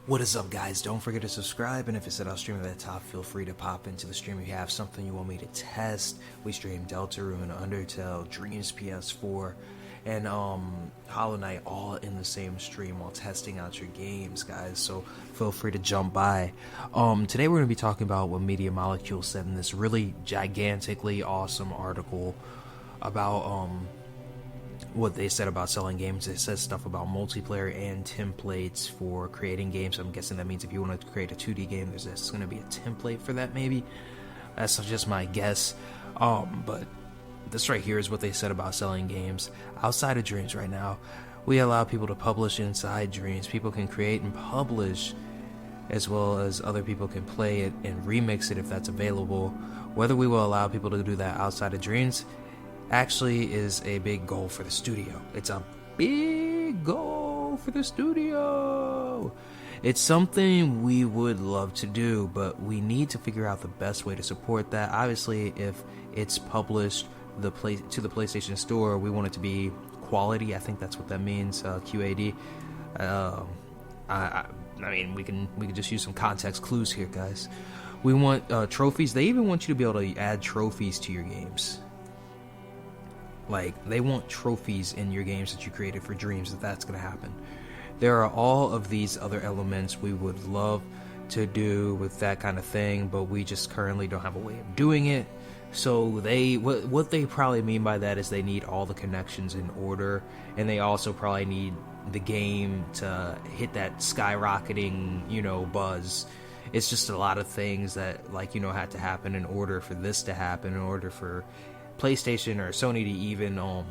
What is up, guys? Don't forget to subscribe, and if it said I'll stream at the top, feel free to pop into the stream if you have something you want me to test. We stream Deltarune, Undertale, Dreams PS4, and Hollow Knight all in the same stream while testing out your games, guys, so feel free to jump by. Today we're going to be talking about what Media Molecule said in this really gigantically awesome article about what they said about selling games. It says stuff about multiplayer and templates for creating games. I'm guessing that means if you want to create a 2D game, there's going to be a template for that, maybe. That's just my guess. But this right here is what they said about selling games. Outside of Dreams right now, we allow people to publish inside Dreams. People can create and publish, as well as other people can play it and remix it if that's available. Whether we will allow people to do that outside of Dreams actually is a big goal for the studio. It's a big goal for the studio. It's something we would love to do, but we need to figure out the best way to support that. Obviously, if it's published to the PlayStation Store, we want it to be quality. I think that's what that means, QAD. I mean, we can just use some context clues here, guys. We want trophies. They even want you to be able to add trophies to your games. Like, they want trophies in your games that you created for Dreams, if that's going to happen. There are all of these other elements we would love to do with that kind of thing, but we just currently don't have a way of doing it. So what they probably mean by that is they need all the connections in order, and they also probably need the game to hit that skyrocketing, buzz. It's just a lot of things that, had to happen in order for this to happen, in order for PlayStation or Sony to even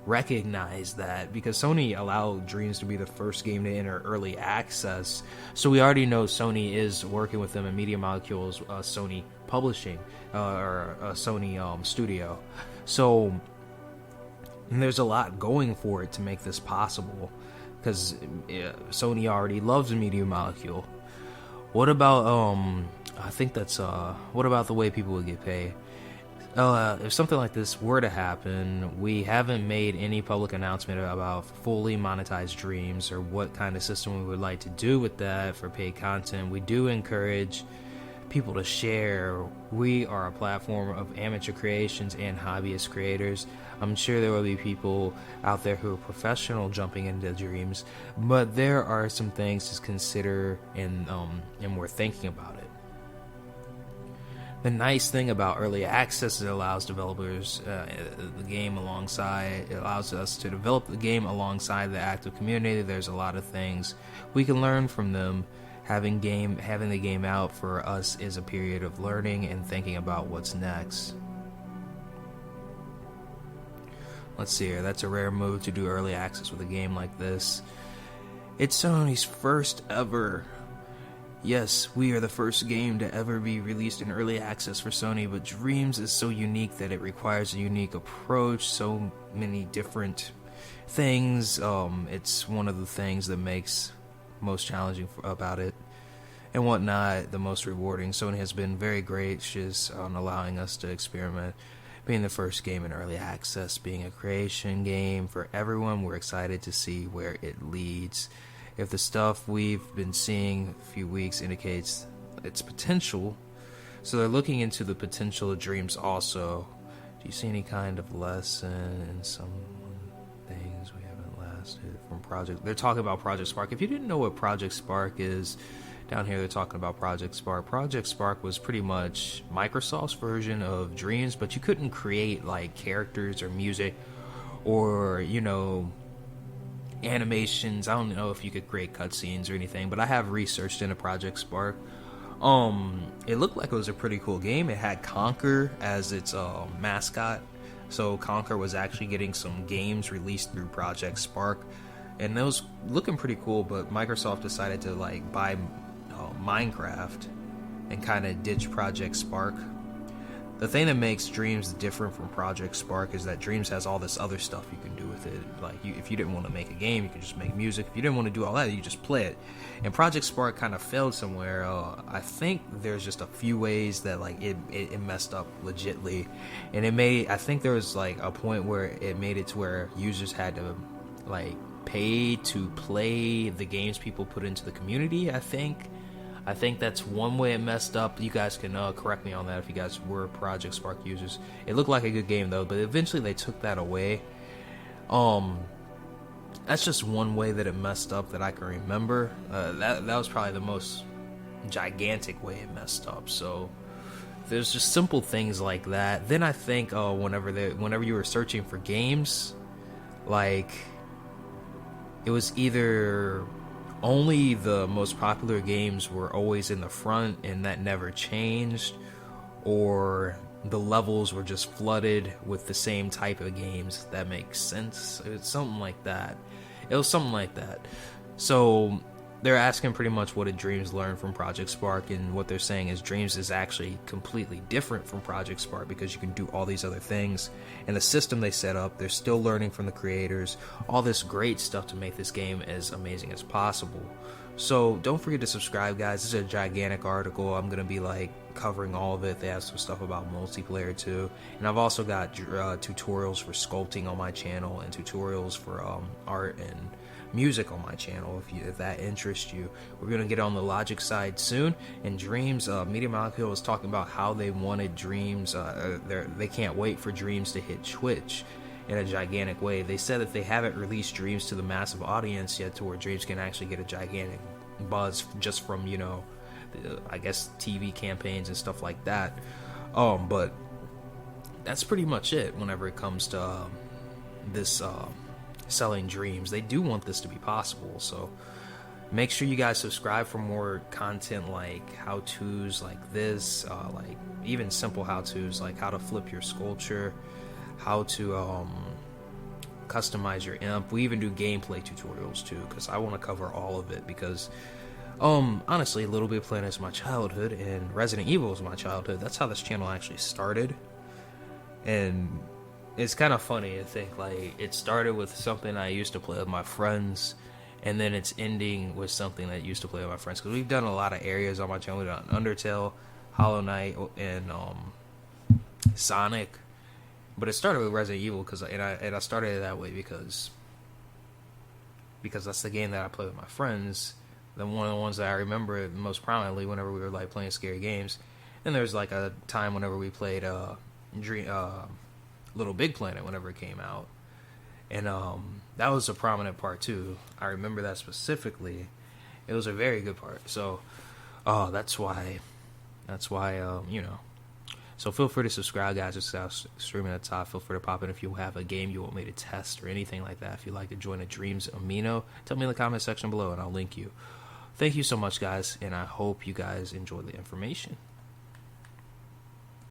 recognize that, because Sony allowed Dreams to be the first game to enter early access, so we already know Sony is working with them, and Media Molecules, Sony publishing or Sony studio, so there's a lot going for it to make this possible, because Sony already loves Media Molecule. What about I think that's what about the way people would get paid? If something like this were to happen, we haven't made any public announcement about fully monetized Dreams or what kind of system we would like to do with that for paid content. We do encourage people to share. We are a platform of amateur creations and hobbyist creators. I'm sure there will be people out there who are professional jumping into Dreams, but there are some things to consider, and we're thinking about it. The nice thing about early access is it allows developers the game alongside. It allows us to develop the game alongside the active community. There's a lot of things we can learn from them. Having the game out for us is a period of learning and thinking about what's next. Let's see here. That's a rare move to do early access with a game like this. It's Sony's first ever. Yes, we are the first game to ever be released in early access for Sony, but Dreams is so unique that it requires a unique approach, so many different things. It's one of the things that makes most challenging about it and whatnot, the most rewarding. Sony has been very gracious on allowing us to experiment, being the first game in early access, being a creation game for everyone. We're excited to see where it leads. If the stuff we've been seeing a few weeks indicates its potential, so they're looking into the potential of Dreams also. Do you see any kind of lesson in some things we haven't lasted from Project? They're talking about Project Spark. If you didn't know what Project Spark is, down here they're talking about Project Spark. Project Spark was pretty much Microsoft's version of Dreams, but you couldn't create like characters or music or, animations. I don't know if you could create cutscenes or anything, but I have researched into Project Spark. It looked like it was a pretty cool game. It had Conker as its mascot, so Conker was actually getting some games released through Project Spark, and it was looking pretty cool. But Microsoft decided to buy Minecraft and kind of ditch Project Spark. The thing that makes Dreams different from Project Spark is that Dreams has all this other stuff you can do with it. If you didn't want to make a game, you could just make music. If you didn't want to do all that, you just play it. And Project Spark kind of failed somewhere. I think there's just a few ways that it messed up legitly, and I think there was a point where it made it to where users had to pay to play the games people put into the community. I think that's one way it messed up. You guys can correct me on that if you guys were Project Spark users. It looked like a good game though, but eventually they took that away. That's just one way that it messed up that I can remember. That was probably the most gigantic way it messed up. So there's just simple things like that. Then I think whenever you were searching for games, like it was either only the most popular games were always in the front and that never changed, or the levels were just flooded with the same type of games. If that makes sense. It's something like that. It was something like that. So they're asking pretty much what did Dreams learn from Project Spark, and what they're saying is Dreams is actually completely different from Project Spark because you can do all these other things, and the system they set up, they're still learning from the creators, all this great stuff to make this game as amazing as possible. So don't forget to subscribe, guys. This is a gigantic article. I'm gonna be like covering all of it. They have some stuff about multiplayer too, and I've also got tutorials for sculpting on my channel and tutorials for art and music on my channel if that interests you. We're gonna get on the Logic side soon. And Dreams, Media Molecule was talking about how they wanted Dreams. They can't wait for Dreams to hit Twitch in a gigantic way. They said that they haven't released Dreams to the massive audience yet, to where Dreams can actually get a gigantic buzz just from I guess TV campaigns and stuff like that. But that's pretty much it whenever it comes to this selling Dreams. They do want this to be possible, so make sure you guys subscribe for more content like how-tos like this, like even simple how-tos like how to flip your sculpture, how to customize your imp. We even do gameplay tutorials too, because I want to cover all of it, because honestly, Little Big Planet is my childhood and Resident Evil is my childhood. That's how this channel actually started. And it's kind of funny to think, like, it started with something I used to play with my friends, and then it's ending with something that I used to play with my friends, because we've done a lot of areas on my channel. We've done Undertale, Hollow Knight, and Sonic, but it started with Resident Evil, and I started it that way because that's the game that I play with my friends. Then one of the ones that I remember most prominently whenever we were like playing scary games. And there's like a time whenever we played Little Big Planet whenever it came out, and that was a prominent part too. I remember that specifically. It was a very good part. So that's why so feel free to subscribe, guys. It's streaming at the top. Feel free to pop in if you have a game you want me to test or anything like that. If you'd like to join a Dreams Amino, tell me in the comment section below and I'll link you. Thank you so much, guys, and I hope you guys enjoy the information.